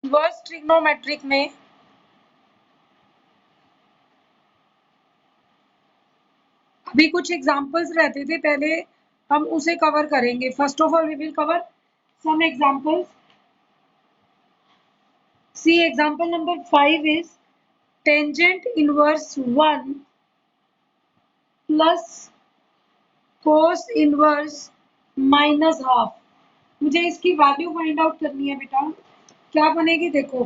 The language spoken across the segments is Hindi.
इनवर्स ट्रिग्नोमेट्रिक में अभी कुछ एग्जांपल्स रहते थे, पहले हम उसे कवर करेंगे। First of all we will cover some examples. See, example number 5 is tangent inverse 1 plus cos inverse minus half. मुझे इसकी वैल्यू फाइंड आउट करनी है बेटा। क्या बनेगी देखो,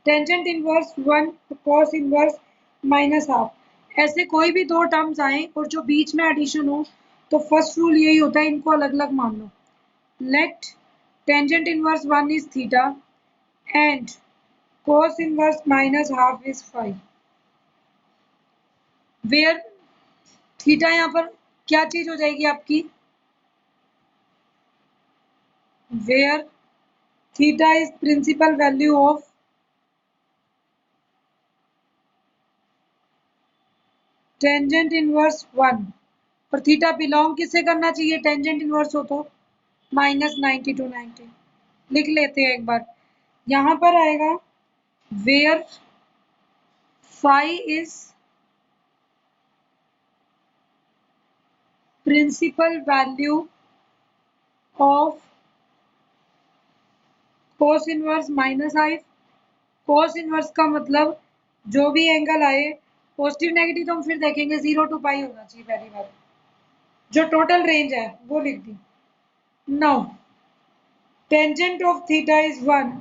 tangent inverse 1 cos inverse minus half. ऐसे कोई भी दो टर्म्स आए और जो बीच में एडिशन हो तो फर्स्ट रूल यही होता है, इनको अलग अलग मान लो। Let tangent inverse 1 is theta and cos inverse minus half is 5, where theta यहाँ पर क्या चीज हो जाएगी आपकी, where theta is principal value of tangent inverse 1 और थीटा बिलोंग किससे करना चाहिए, टेंजेंट इनवर्स हो तो -90 to 90। लिख लेते हैं एक बार, यहाँ पर आएगा where phi is principal value of cos inverse minus half. cos inverse का मतलब जो भी एंगल आए, पॉजिटिव नेगेटिव तो हम फिर देखेंगे, 0 to पाई होना चाहिए पहली बार, जो टोटल रेंज है वो लिख दी। Now tangent of theta is 1,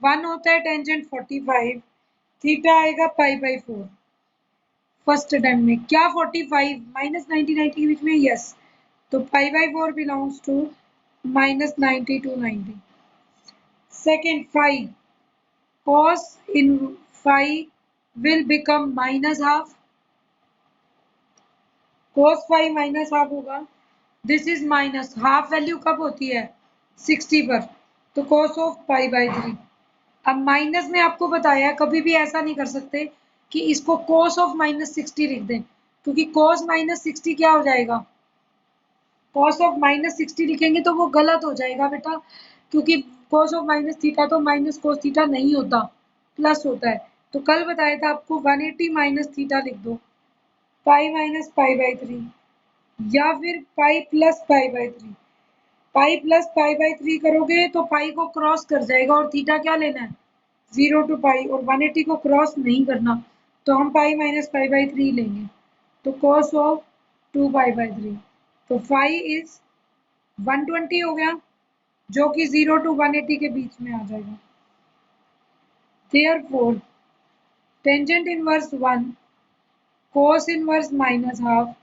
1 होता है टेंजेंट 45, थीटा आएगा पाई/4। फर्स्ट अटेम्प्ट में क्या 45 -90 90 के बीच में, यस, तो पाई/4 belongs to -90 to 90। Second phi, cos in phi will become minus half, cos phi minus half होगा, this is minus half, value कब होती है 60 पर, तो cos ऑफ पाई/3। अब माइनस में आपको बताया कभी भी ऐसा नहीं कर सकते कि इसको cos ऑफ -60 लिख दें, क्योंकि cos -60 क्या हो जाएगा, cos ऑफ -60 लिखेंगे तो वो गलत हो जाएगा बेटा, क्योंकि cos ऑफ माइनस थीटा तो माइनस cos थीटा नहीं होता, प्लस होता है। तो कल बताया था आपको 180 माइनस थीटा लिख दो, पाई माइनस पाई/3, या फिर पाई प्लस पाई/3। पाई प्लस पाई/3 करोगे तो पाई को क्रॉस कर जाएगा और थीटा क्या लेना है 0 to पाई, और 180 को क्रॉस नहीं करना, तो हम पाई माइनस पाई/3 लेंगे, तो cos ऑफ 2 पाई/3, तो फाई इज 120 हो गया, जो कि 0 to 180 के बीच में आ जाएगा। Therefore tangent inverse 1 cos inverse minus half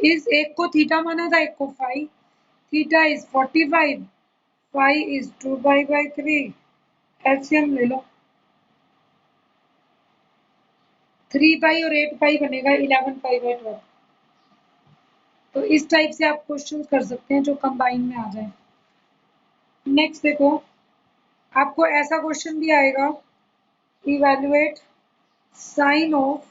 is, एक को थीटा माना था एक को phi, theta is 45, phi is 2 पाई/3, एलसीएम ले लो, 3 पाई और 8 पाई बनेगा 11 पाई/12। तो इस टाइप से आप क्वेश्चन कर सकते हैं जो कंबाइन में आ जाए। नेक्स्ट देखो, आपको ऐसा क्वेश्चन भी आएगा, इवैल्यूएट साइन ऑफ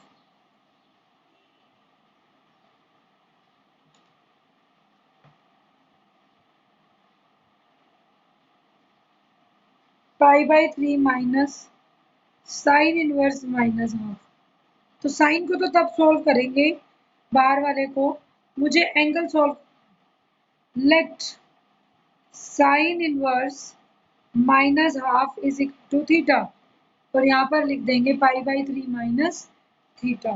पाई/3 minus sine inverse minus half. तो साइन को तो तब सॉल्व करेंगे बाहर वाले को, मुझे angle solve, let sine inverse minus half is equal to theta, और यहाँ पर लिख देंगे पाई/3 माइनस थीटा।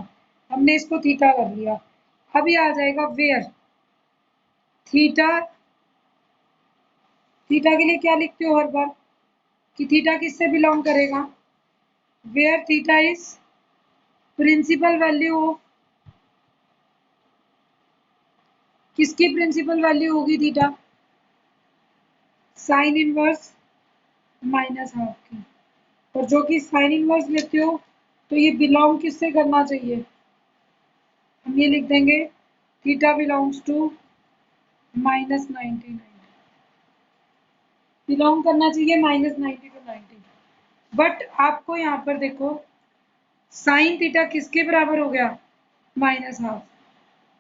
हमने इसको थीटा कर लिया। अब ये आ जाएगा वेयर थीटा, थीटा के लिए क्या लिखते हो हर बार कि थीटा किससे बिलोंग करेगा, where theta is principal value of, किसकी प्रिंसिपल वैल्यू होगी theta, sine inverse minus half की, और जो कि साइन इनवर्स लेते हो तो ये बिलोंग किससे करना चाहिए, हम ये लिख देंगे थीटा बिलोंग्स टू -90 बिलोंग करना चाहिए -90 to 90। बट आपको यहाँ पर देखो साइन थीटा किसके बराबर हो गया minus half,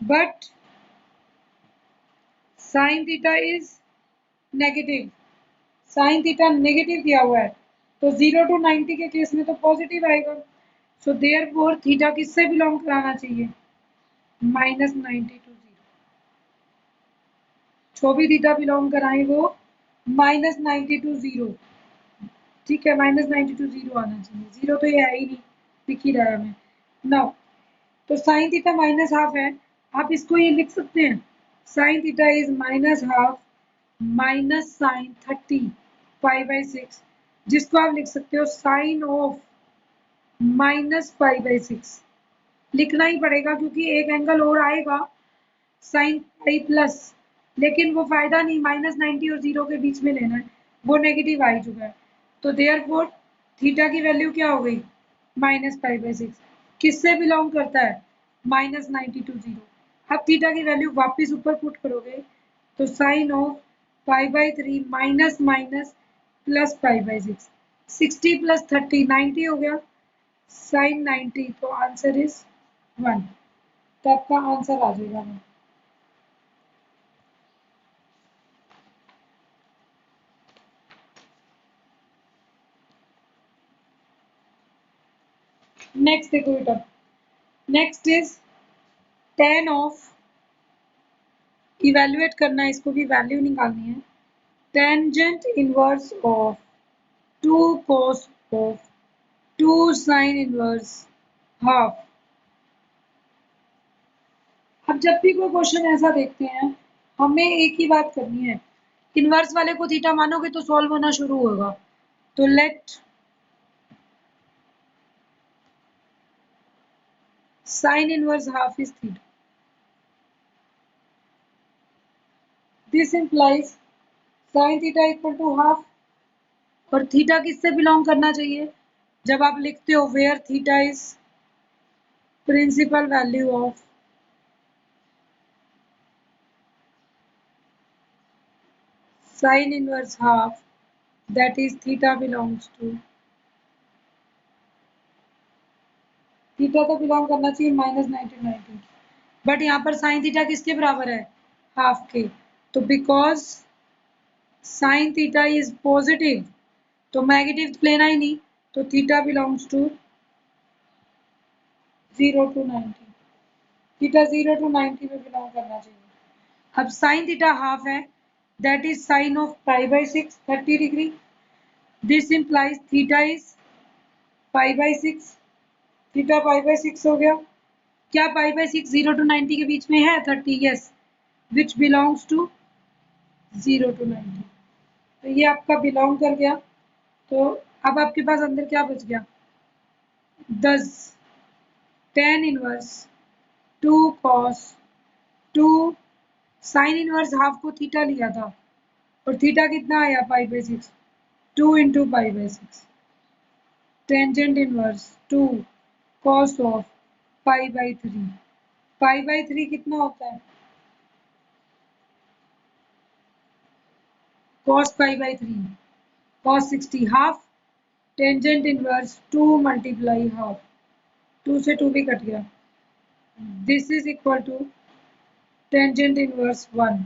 but sine theta is negative, sine theta negative दिया हुआ है, तो 0 to 90 के केस में तो पॉजिटिव आएगा। सो देयरफॉर थीटा किससे बिलोंग कराना चाहिए? -90 to 0। जो भी थीटा बिलोंग कराएं वो -90 to 0, ठीक है, -90 to 0 आना चाहिए। 0 तो ये है ही नहीं, दिख ही रहा है हमें। नाउ तो साइन थीटा -½ है, आप इसको ये लिख सकते हैं, sine theta is -½ minus sine 30 π/6, जिसको आप लिख सकते हो साइन ऑफ -π/6। लिखना ही पड़ेगा क्योंकि एक एंगल और आएगा साइन पाई प्लस, लेकिन वो फायदा नहीं, -90 और 0 के बीच में लेना है, वो नेगेटिव आ ही चुका है। तो देयरफॉर थीटा की वैल्यू क्या हो गई? -π/6। किससे बिलोंग करता है? -90 to 0। अब थीटा की वैल्यू वापस ऊपर पुट करोगे तो sine of π/3 minus minus plus π/6, 60 + 30 90 हो गया, साइन 90, तो आंसर इज 1। तो आपका आंसर आ जाएगा 1। नेक्स्ट देखो बेटा, next is tan of, evaluate करना है, इसको भी वैल्यू निकालनी है। Tangent inverse of 2 cos of 2 sin inverse half. अब जब भी कोई क्वेश्चन ऐसा देखते हैं, हमें एक ही बात करनी है, इनवर्स वाले को थीटा मानोगे तो सॉल्व होना शुरू होगा। तो let sine inverse half is theta, this implies sine theta equal to half. और थीटा किससे बिलोंग करना चाहिए? जब आप लिखते हो where theta is principal value of sine inverse half, that is theta belongs to, theta तो बिलोंग करना चाहिए -90 बट यहाँ पर साइन थीटा किसके बराबर है? हाफ के। तो because sine theta is positive, तो नेगेटिव लेना ही नहीं, तो theta belongs to 0 to 90, theta 0 to 90 में बिलोंग करना चाहिए। अब साइन थीटा हाफ है, that is sine of π/6 30 degree, this implies theta is π/6, theta π/6 हो गया। क्या π/6 0 to 90 के बीच में है? 30, yes, which belongs to 0 to 90। तो ये आपका बिलोंग कर गया। तो अब आपके पास अंदर क्या बच गया? 10 tan inverse 2 cos 2 sign inverse half को थीटा लिया था, और थीटा कितना आया? π/6, 2 × π/6, टेंजेंट इनवर्स 2 cos ऑफ π/3, π/3 कितना होता है? cos π/3, cos 60 half, tangent inverse 2 × half, 2 से 2 भी कट गया, this is equal to tangent inverse 1,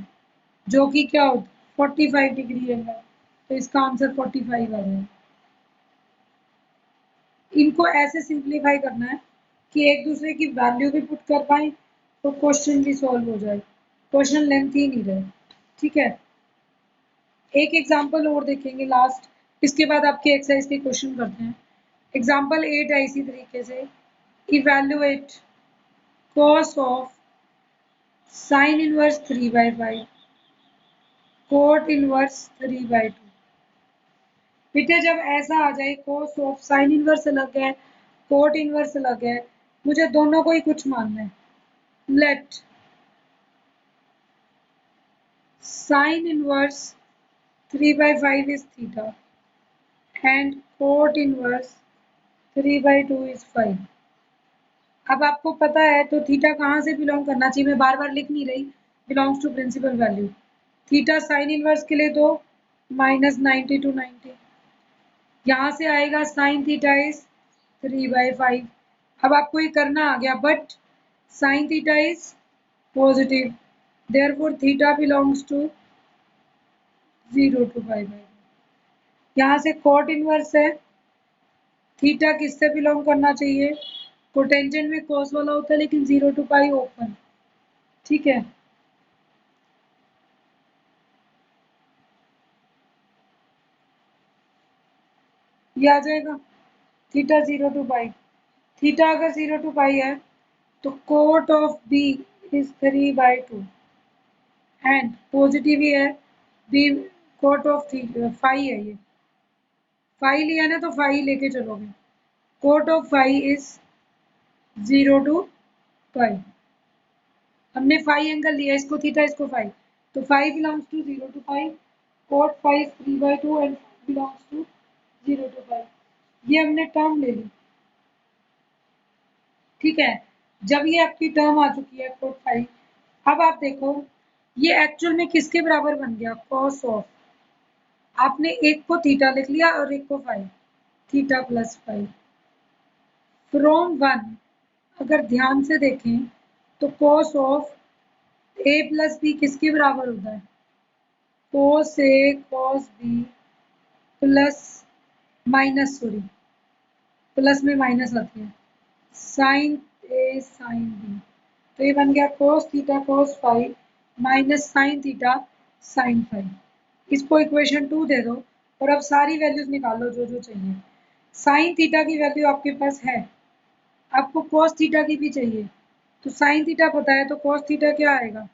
जो कि क्या होता है? 45 डिग्री एंगल। तो इसका आंसर 45 आ गया। इनको ऐसे सिंप्लीफाई करना है कि एक दूसरे की वैल्यू भी पुट कर पाए तो क्वेश्चन भी सॉल्व हो जाए, क्वेश्चन लेंथ ही नहीं रहे, ठीक है। एक एग्जांपल और देखेंगे लास्ट, इसके बाद आपके एक्सरसाइज के क्वेश्चन करते हैं। एग्जांपल 8 है इसी तरीके से, evaluate cos of sine inverse 3/5 cot inverse 3/2। बेटे जब ऐसा आ जाए cos ऑफ साइन इनवर्स अलग है, कोट इनवर्स अलग है, मुझे दोनों को ही कुछ मानना है। Late sine inverse 3/5 is theta and cot inverse 3/2 is 5। अब आपको पता है तो थीटा कहाँ से बिलोंग करना चाहिए, मैं बार बार लिख नहीं रही, belongs to principal value. Theta sine inverse के लिए तो -90 to 90, यहाँ से आएगा साइन थीटा इज 3/5। अब आपको ये करना आ गया, but sine theta is positive, therefore theta belongs to 0 to π/2। यहाँ से कॉट इनवर्स है, थीटा किससे बिलोंग करना चाहिए? कोटेंजेंट में कॉस वाला होता है लेकिन 0 to पाई ओपन। ठीक है, ये आ जाएगा थीटा 0 to पाई। थीटा अगर 0 to पाई है तो cot of B is 3/2 and positive ही है बी। कोट ऑफ फाई है, ये फाई लिया ना तो फाई लेके चलोगे। Cot of phi is 0 to pi. हमने फाई एंगल लिया, इसको थीटा इसको फाई, तो phi belongs to 0 to pi, cot phi 3/2 and belongs to 0 to pi. ये हमने टर्म ले ली। ठीक है, जब ये आपकी टर्म आ चुकी है कोट फाई, अब आप देखो ये एक्चुअल में किसके बराबर बन गया? कॉस ऑफ, आपने एक को थीटा लिख लिया और एक को phi, theta plus phi from one. अगर ध्यान से देखें तो cos of A plus B किसके बराबर होता है? Cos A cos B plus minus, sorry plus में माइनस आती है, साइन ए साइन बी। तो ये बन गया cos theta cos phi minus sine theta sine five. इसको इक्वेशन 2 दे दो और अब सारी वैल्यूज निकालो जो जो चाहिए। साइन थीटा की वैल्यू आपके पास है, आपको cos थीटा की भी चाहिए, तो साइन थीटा पता है तो cos थीटा क्या आएगा?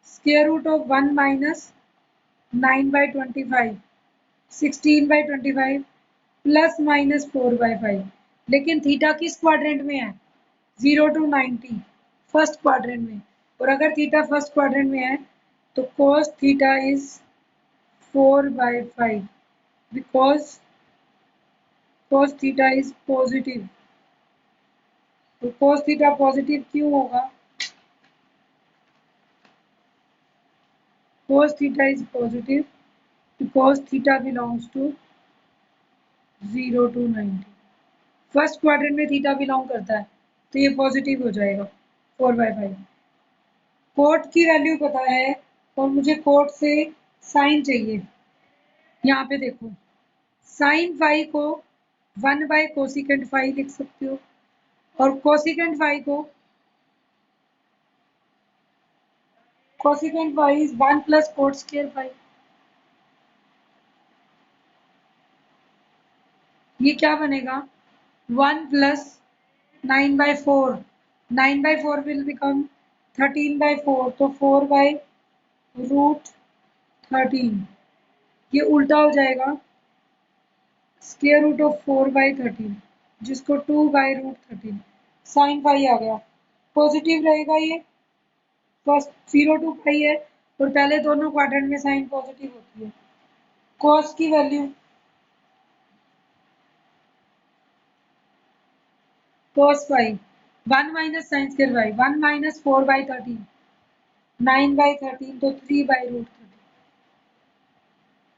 Square root of 1 minus 9/25, 16/25 plus minus 4/5। लेकिन थीटा किस क्वाड्रेंट में है? 0 to 90 फर्स्ट क्वाड्रेंट में, और अगर थीटा फर्स्ट क्वाड्रेंट में है तो cos theta is 4/5 because cos theta is positive. तो cos थीटा पॉजिटिव क्यों होगा? cos theta is positive because theta belongs to 0 to 90। First quadrant में थीटा बिलोंग करता है तो ये पॉजिटिव हो जाएगा 4/5। कोट की वैल्यू पता है और मुझे कोट से साइन चाहिए। यहाँ पे देखो साइन फाई को 1/कोसिकेंट फाई लिख सकते हो और cosecant phi is 1 plus cot square phi. ये क्या बनेगा? 1 प्लस 9/4, 9/4 विल बिकम 13/4, तो 4/√13। ये उल्टा हो जाएगा स्क्वायर रूट ऑफ 4/13, जिसको 2/√13। साइन फाई आ गया, पॉजिटिव रहेगा ये, फर्स्ट 0 to पाई है और पहले दोनों क्वाड्रेंट में साइन पॉजिटिव होती है। कॉस की value cos phi 1 minus sine square phi, 1 minus 4/13, 9/13 तो 3/√13।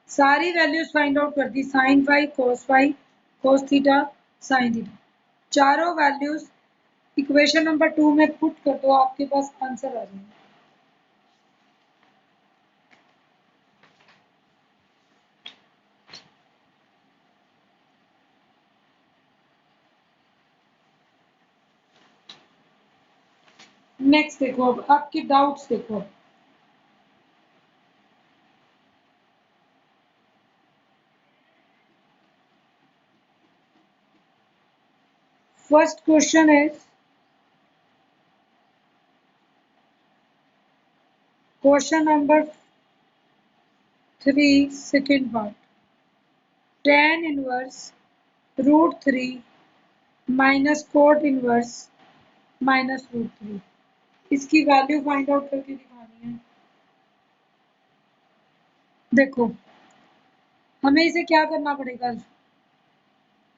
सारी वैल्यूज फाइंड आउट कर दी, sine phi cos theta sine theta, चारों वैल्यूज इक्वेशन नंबर 2 में पुट कर दो, आपके पास आंसर आ जाएगा। नेक्स्ट देखो, अब आपके डाउट्स देखो। First question is question number 3 second part, tan inverse √3 minus cot inverse minus √3। इसकी वैल्यू फाइंड आउट करके दिखानी है। देखो हमें इसे क्या करना पड़ेगा,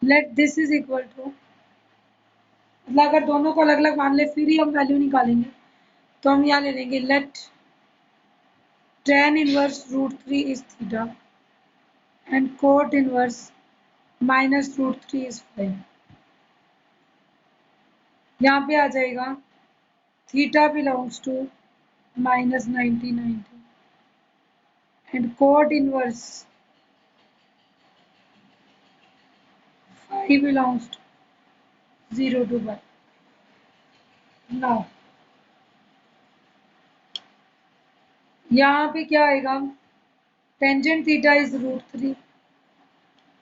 let this is equal to, मतलब अगर दोनों को अलग अलग मान ले फिर ही हम वैल्यू निकालेंगे, तो हम यहाँ ले लेंगे let tan inverse √3 is theta and cot inverse minus √3 is 5। यहाँ पे आ जाएगा theta belongs to minus 90 and cot inverse phi belongs to 0 to pi. Now यहाँ पे क्या आएगा, टेंजेंट थीटा इज √3।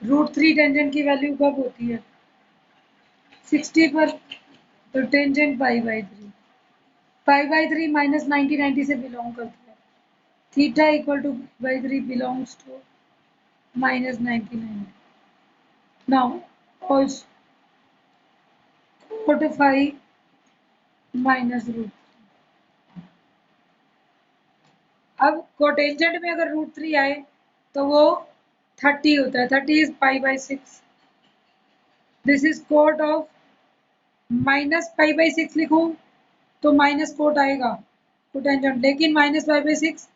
√3 टेंजेंट की वैल्यू कब होती है, 60 पर, तो टेंजेंट π/3, π/3 माइनस 90 से बिलोंग करता है, theta equal to π/3 belongs to minus 99। Now also cot phi minus √3। अब कोटेंजेंट में अगर √3 आए तो वो 30 होता है, 30 is π/6। This is cot of minus π/6 लिखूं तो माइनस कोट आएगा कोटेंजेंट, लेकिन माइनस π/6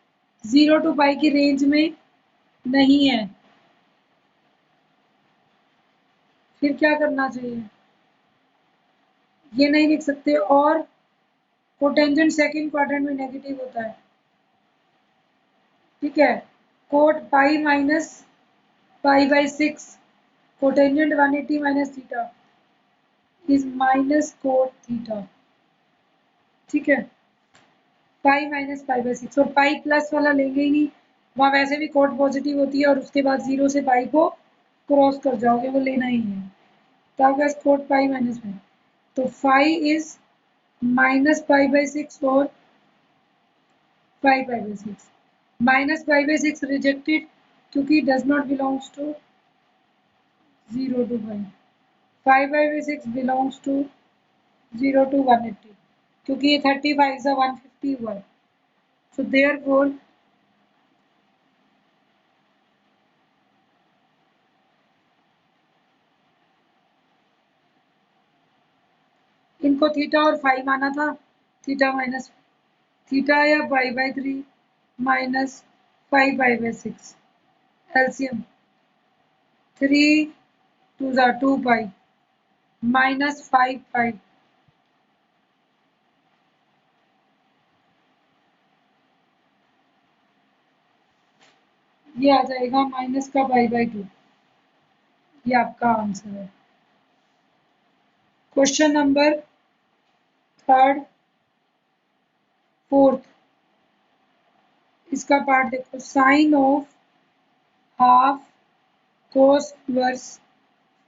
0 टू पाई की रेंज में नहीं है। फिर क्या करना चाहिए, ये नहीं लिख सकते, और कोटेंजेंट सेकंड क्वाड्रेंट में नेगेटिव होता है, ठीक है। Cot pi minus π/6, cotangent 180 minus theta is minus cot theta, ठीक है। पाई माइनस π/6, और पाई प्लस वाला लेंगे ही नहीं, वहां वैसे भी कोट पॉजिटिव होती है और उसके बाद 0 से पाई को क्रॉस कर जाओगे, वो लेना ही है। तो आपके पास कोट पाई माइनस में, तो फाई इज माइनस π/6 और π/6। माइनस π/6 रिजेक्टेड क्योंकि does not belongs to 0 to pi. π/6 belongs to 0 to 180 क्योंकि ये 35 से 150 हुआ है। सो देयरफॉर इनको थीटा और फाई माना था, थीटा माइनस थीटा या π/3 minus 5π/6, LCM 3 2 2 pi minus 5 pi, ये आ जाएगा माइनस का π/2। ये आपका आंसर है। क्वेश्चन नंबर थर्ड फोर्थ, इसका पार्ट देखो, sine of half cos inverse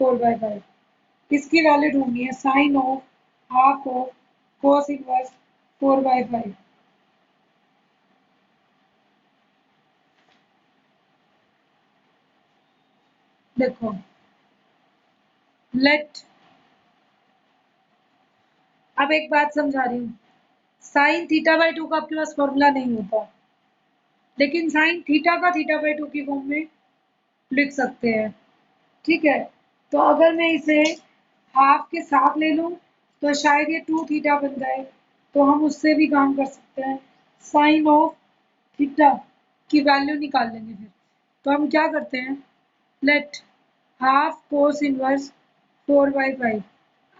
4/5, इसकी वैल्यू ढूंढनी है, sine of half of cos inverse 4/5। देखो लेट, अब एक बात समझा रही हूँ, साइन θ/2 का आपके पास फॉर्मूला नहीं होता, लेकिन साइन थीटा का θ/2 की फॉर्म में लिख सकते हैं, ठीक है। तो अगर मैं इसे हाफ के साथ ले लूं तो शायद ये 2 थीटा बन जाए, तो हम उससे भी काम कर सकते हैं, साइन ऑफ थीटा की वैल्यू निकाल लेंगे फिर। तो हम क्या करते हैं, लेट हाफ कोस इनवर्स 4/5,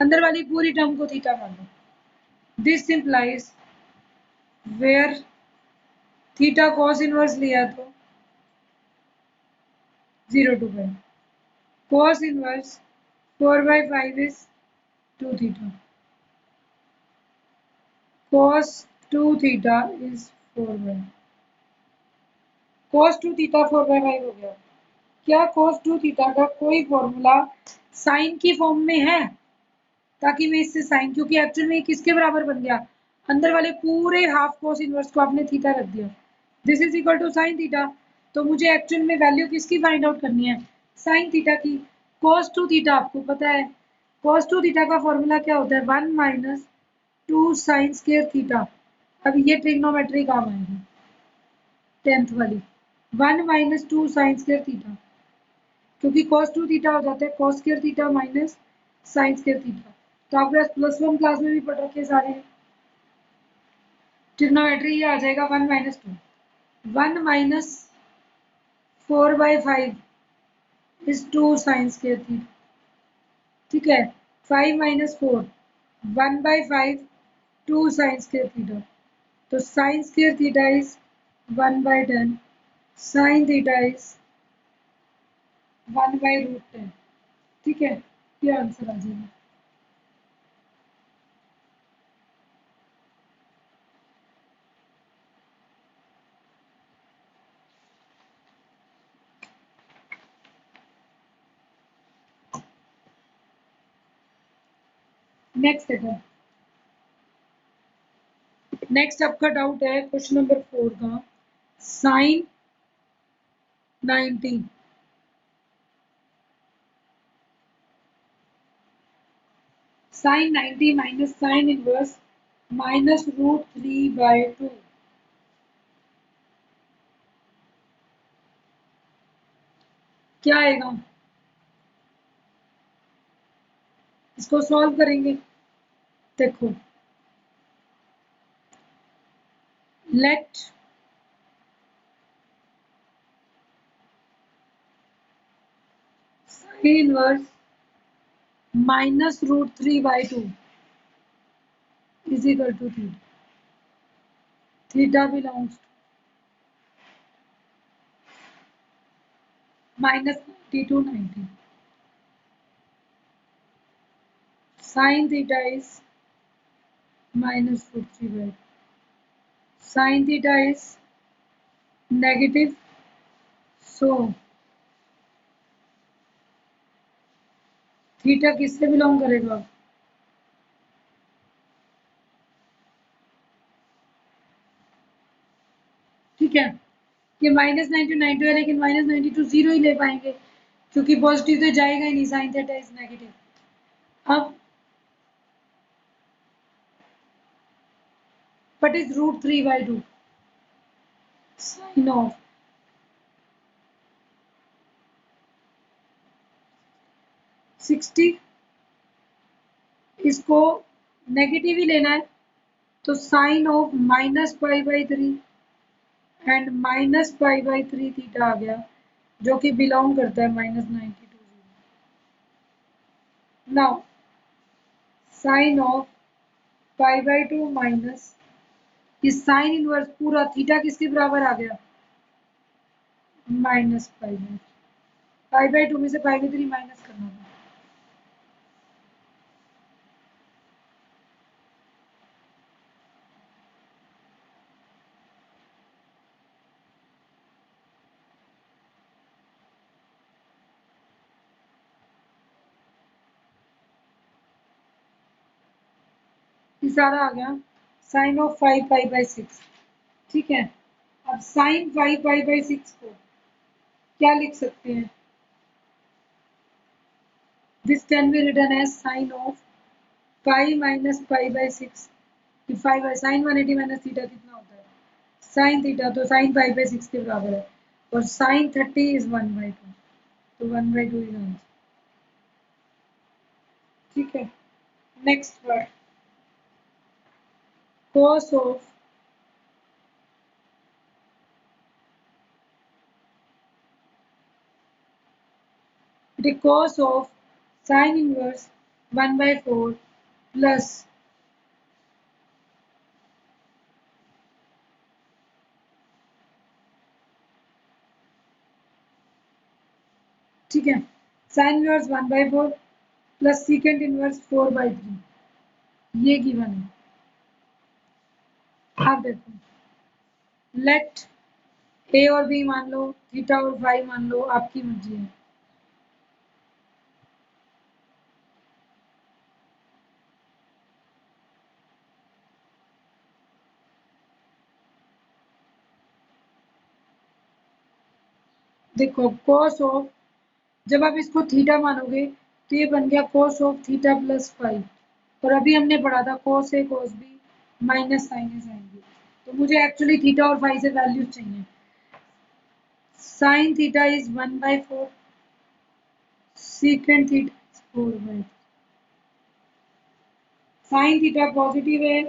अंदर वाली पूरी टर्म को थीटा मान लो, this implies where theta cos inverse लिया तो 0 to pi, cos inverse 4/5 is 2 theta, cos 2 theta is 4/5, cos 2 theta 4/5 हो गया। क्या cos 2 theta का कोई फॉर्मूला साइन की फॉर्म में है, ताकि मैं इससे साइन, क्योंकि एक्चुअल में किसके बराबर बन गया, अंदर वाले पूरे हाफ cos इनवर्स को आपने थीटा रख दिया, this is equal to sine theta. तो मुझे एक्चुअल में वैल्यू किसकी फाइंड आउट करनी है, साइन थीटा की। cos 2 थीटा आपको पता है, cos 2 थीटा का फॉर्मूला क्या होता है, 1 माइनस 2 साइन स्क्वायर थीटा। अब ये ट्रिग्नोमेट्री काम आएगी 10th वाली, 1 माइनस 2 साइन स्क्वायर थीटा, क्योंकि cos 2 थीटा हो जाता है cos square theta minus sine square theta. तो आपके पास +1 क्लास में भी पढ़ रखे सारे ट्रिग्नोमेट्री, ये आ जाएगा 1 minus 2, 1 minus 4/5 is 2 sine square theta, ठीक है। 5 माइनस 4, 1/5 2 साइन स्क्वायर थीटा, तो sine square theta is 1/10, sign theta is 1/√10, ठीक है। ये आंसर आ जाएगा। नेक्स्ट देखो, नेक्स्ट आपका डाउट है क्वेश्चन नंबर 4 का, sine 90 sine 90 minus sine inverse minus √3/2 क्या आएगा? इसको सॉल्व करेंगे। देखो, let sine inverse minus √3/2 is equal to theta. Theta belongs minus 90 to 90. Sin theta is minus √3/2. Sin theta is negative. So theta किससे बिलोंग करेगा? ठीक है, ये माइनस 90 है, लेकिन माइनस 90 टू 0 ही ले पाएंगे क्योंकि पॉजिटिव तो जाएगा ही नहीं, साइन थीटा इज नेगेटिव। अब what is √3/2? Sin of sixty, इसको नेगेटिव ही लेना है तो साइन ऑफ -π/3 एंड -π/3 थीटा आ गया, जो कि बिलोंग करता है -90 to 0। Now sine of π/2 minus इस साइन इनवर्स पूरा थीटा किसके बराबर आ गया? -π/2 में से π/3 माइनस करना होगा। ये सारा आ गया साइन ऑफ 5π/6। ठीक है, अब साइन 5π/6 को क्या लिख सकते हैं? This can be written as sine of pi minus π/6। Five sine 180 minus theta कितना होता है? साइन थीटा, तो साइन π/6 के बराबर है, और साइन 30 इज 1/2, तो 1/2 इज आंसर। ठीक है, next word, cos of the cos of sin inverse 1/4 plus ठीक है, sine inverse 1/4 plus secant inverse 4/3, ये गिवन है। आप देखो, लेट ए और बी मान लो, थीटा और फाई मान लो, आपकी मर्जी है। देखो cos ऑफ, जब आप इसको थीटा मानोगे तो ये बन गया cos of theta plus phi, और अभी हमने पढ़ा था cos A cos B minus sine A sine B, तो मुझे एक्चुअली थीटा और फाई से वैल्यूज चाहिए। Sine theta is 1/4, secant theta is 4/3। Sine theta positive है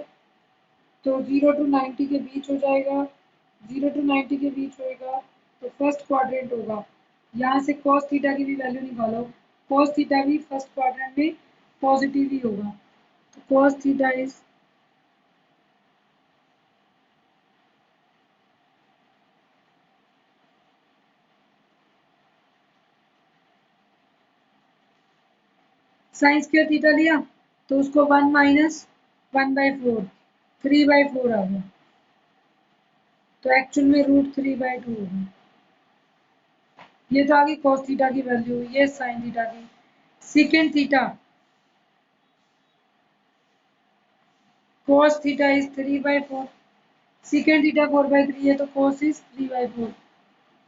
तो 0 टू 90 के बीच हो जाएगा, 0 टू 90 के बीच होएगा तो फर्स्ट क्वाड्रेंट होगा। यहाँ से cos थीटा की भी वैल्यू निकालो, cos थीटा भी फर्स्ट क्वाड्रेंट में पॉजिटिव ही होगा, तो cos theta is sine square theta लिया तो उसको 1 माइनस 1/4 3/4 आ गया, तो एक्चुअल में √3/2 होगा। ये तो आ गई cos थीटा की वैल्यू, ये साइन थीटा की। Second theta, cos theta is 3/4, second theta 4/3 है, तो cos इज 3/4,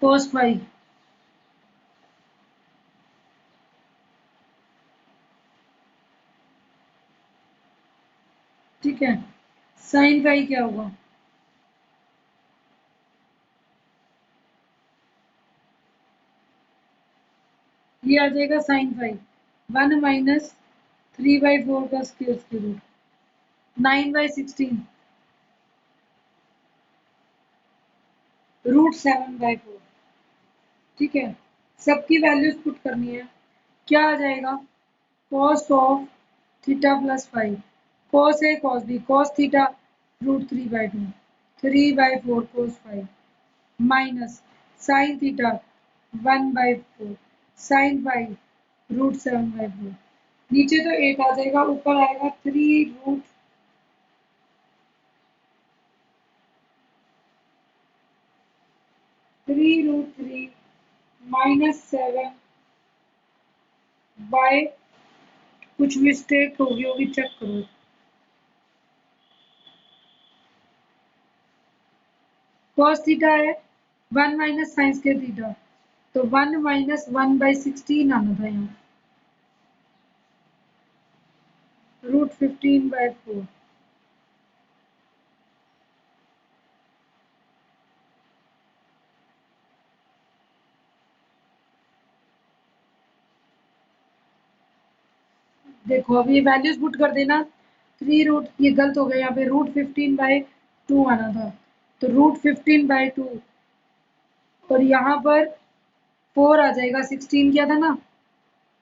cos फाइव। ठीक है, साइन फाइव क्या होगा? ये आ जाएगा साइन फाइव, 1 माइनस 3/4 का स्क्वायर रूट, 9/16 √7/4। ठीक है, सबकी वैल्यूज पुट करनी है। क्या आ जाएगा? cos of theta plus phi, cos A cos B, cos theta √3/2, 3/4 cos phi, minus sine theta 1/4, sine phi √7/4। नीचे तो 8 आ जाएगा, ऊपर आएगा 3√3 -7 बाय, कुछ मिस्टेक होगी होगी, चेक करो। cos थीटा है 1 माइनस साइन स्क्वायर थीटा, तो 1 माइनस 1/16 आना था यहाँ, √15/4। देखो अब ये वैल्यूज पुट कर देना, ये गलत हो गया, यहाँ पे √15/2 आना था, तो √15/2, और यहाँ पर 4 आ जाएगा, 16 किया था ना,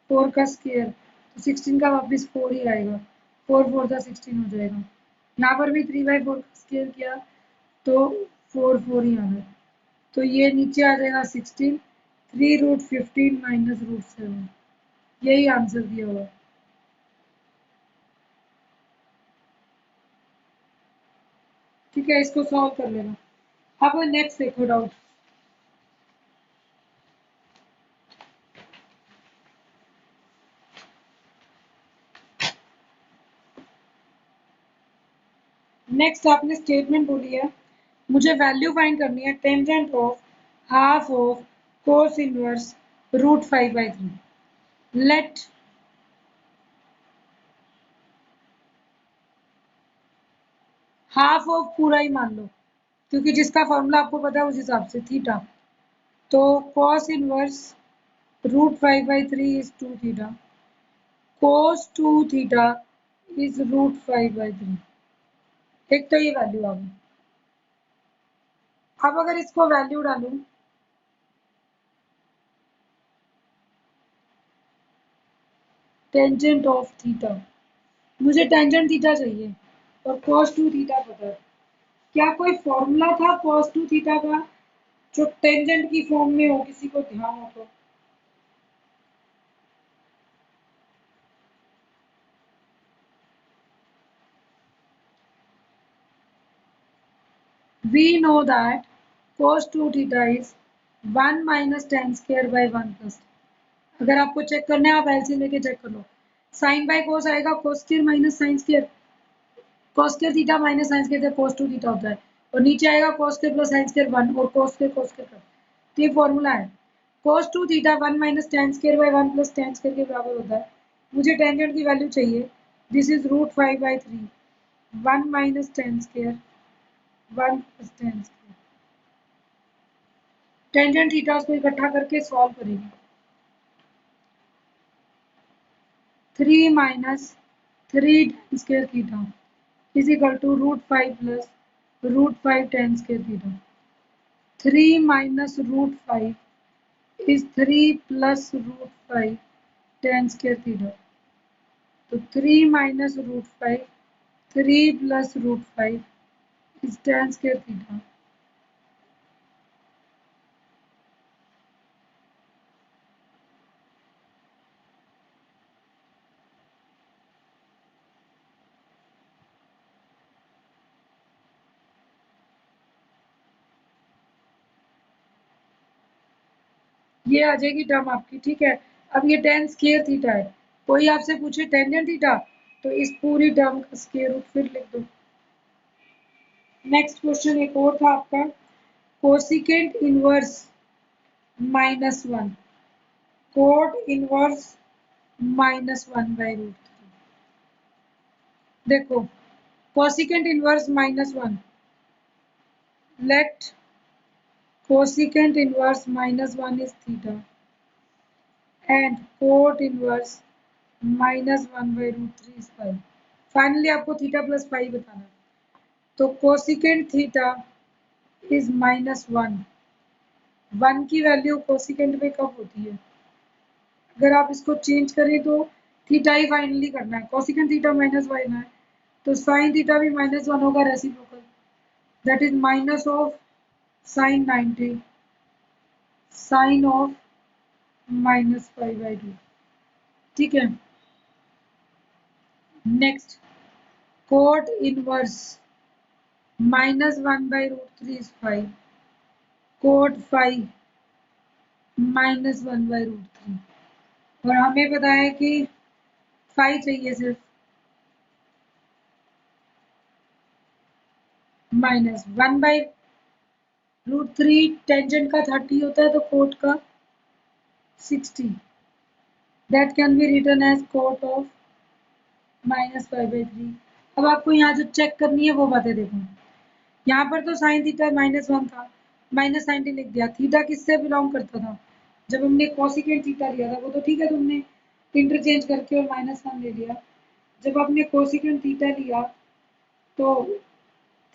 4 का स्क्वायर, तो 16 का वापस 4 ही आएगा, 4 का 16 हो जाएगा। यहाँ पर भी 3/4 का स्क्वायर किया तो 4 ही आना है, तो ये नीचे आ जाएगा 16, 3√15 माइनस √7, यही आंसर दिया हुआ। ठीक है, इसको सॉल्व कर लेना। अब नेक्स्ट देखो डाउट। नेक्स्ट आपने स्टेटमेंट बोली है, मुझे वैल्यू फाइंड करनी है tangent of half of cos inverse √5/3। Let half of पूरा ही मान लो, क्योंकि जिसका फॉर्मूला आपको पता है उस हिसाब से थीटा, तो cos inverse √5/3 is 2 theta, cos 2 theta is √5/3। एक तो ये वैल्यू आ गई। अब अगर इसको वैल्यू डालूं, टेंजेंट ऑफ थीटा, मुझे टेंजेंट थीटा चाहिए और cos 2 थीटा पता है। क्या कोई फॉर्मूला था cos 2 थीटा का जो टेंजेंट की फॉर्म में हो, किसी को ध्यान हो तो? We know that cos 2 theta is 1 minus tan square by 1 plus। अगर आपको चेक करना है आप एलसीएम लेके चेक कर लो। साइन बाय कोस आएगा cos square minus sine square, cos square theta minus sine square cos 2 theta होता है, और नीचे आएगा cos square plus sine square 1 और cos स्क्वायर का। तो ये फॉर्मूला है, cos 2 theta 1 minus tan square by 1 plus tan square के बराबर होता है। मुझे टेंजेंट की वैल्यू चाहिए, this is √5/3, 1 minus tan square 1 plus tan square. Tangent theta को इकट्ठा करके सॉल्व करेंगे। 3 minus 3 tan square theta is equal to √5 plus √5 tan square theta. 3 minus √5 is 3 plus √5 tan square theta। तो 3 minus √5, 3 plus √5 is tan square theta। ये आ जाएगी टर्म आपकी, ठीक है। अब ये tan स्क्वायर थीटा है, कोई आपसे पूछे टेंजेंट थीटा, तो इस पूरी टर्म का स्क्वायर रूट फिर लिख दो। नेक्स्ट क्वेश्चन एक और था आपका, कोसिकेंट इनवर्स -1, कोट इनवर्स -1/√3। देखो cosecant inverse -1, let cosecant inverse -1 is theta and cot inverse -1/√3 is pi। Finally आपको थीटा प्लस पाई बताना है। तो कोसिकेंट थीटा इज -1। 1 की वैल्यू कोसिकेंट में कब होती है? अगर आप इसको चेंज करें तो थीटा ही फाइनली करना है। कोसिकेंट थीटा -1 है तो साइन थीटा भी -1 होगा reciprocal, that is minus of sine 90 sine of -π/2। ठीक है। Next cot inverse -1/√3 is 5, cot 5 -1/√3, और हमें पता है कि 5 चाहिए सिर्फ, -1/√3 टेंजेंट का 30 होता है तो कोट का 60, that can be written as cot of -π/3। अब आपको यहाँ जो चेक करनी है वो बातें देखो। यहाँ पर तो साइन थीटा -1 था, -90 लिख दिया। थीटा किससे बिलोंग करता था? जब हमने कोसिकेंट थीटा लिया था वो तो ठीक है, तुमने इंटरचेंज करके और -1 ले लिया। जब आपने कोसिकेंट थीटा लिया तो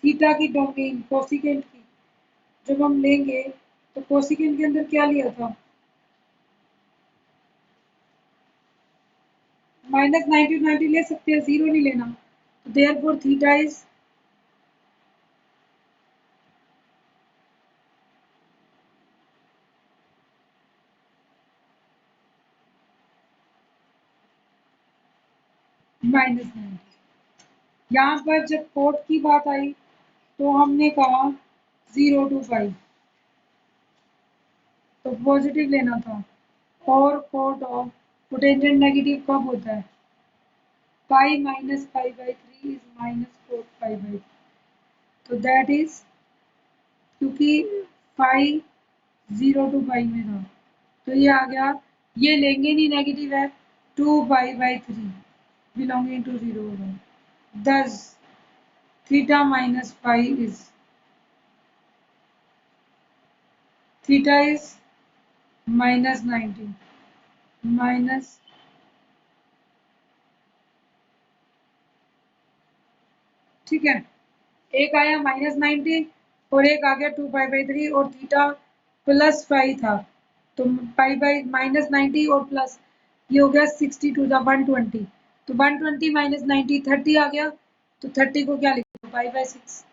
थीटा की डोमेन कोसिकेंट की जब हम लेंगे तो कोसिकेंट के अंदर क्या लिया था? -90 90 ले सकते हैं, 0 नहीं लेना। तो देयरफॉर थीटा इज -90। यहाँ पर जब कोट की बात आई तो हमने कहा 0 to 5, तो पॉजिटिव लेना था। और कोट ऑफ पोटेंशियल नेगेटिव कब होता है? पाई -π/3 इज -4π/3। तो दैट इज, क्योंकि पाई 0 to पाई में था तो ये आ गया, ये लेंगे नहीं नेगेटिव है, 2π/3 बिलोंगिंग टू 0 होगा। thus theta minus phi is theta is -90 minus, ठीक है। एक आया -90 और एक आ गया 2π/3 और थीटा प्लस फाई था तो -90 और प्लस ये हो गया 60 to the 120, तो 120 -90 30 आ गया, तो 30 को क्या लिखो π/6।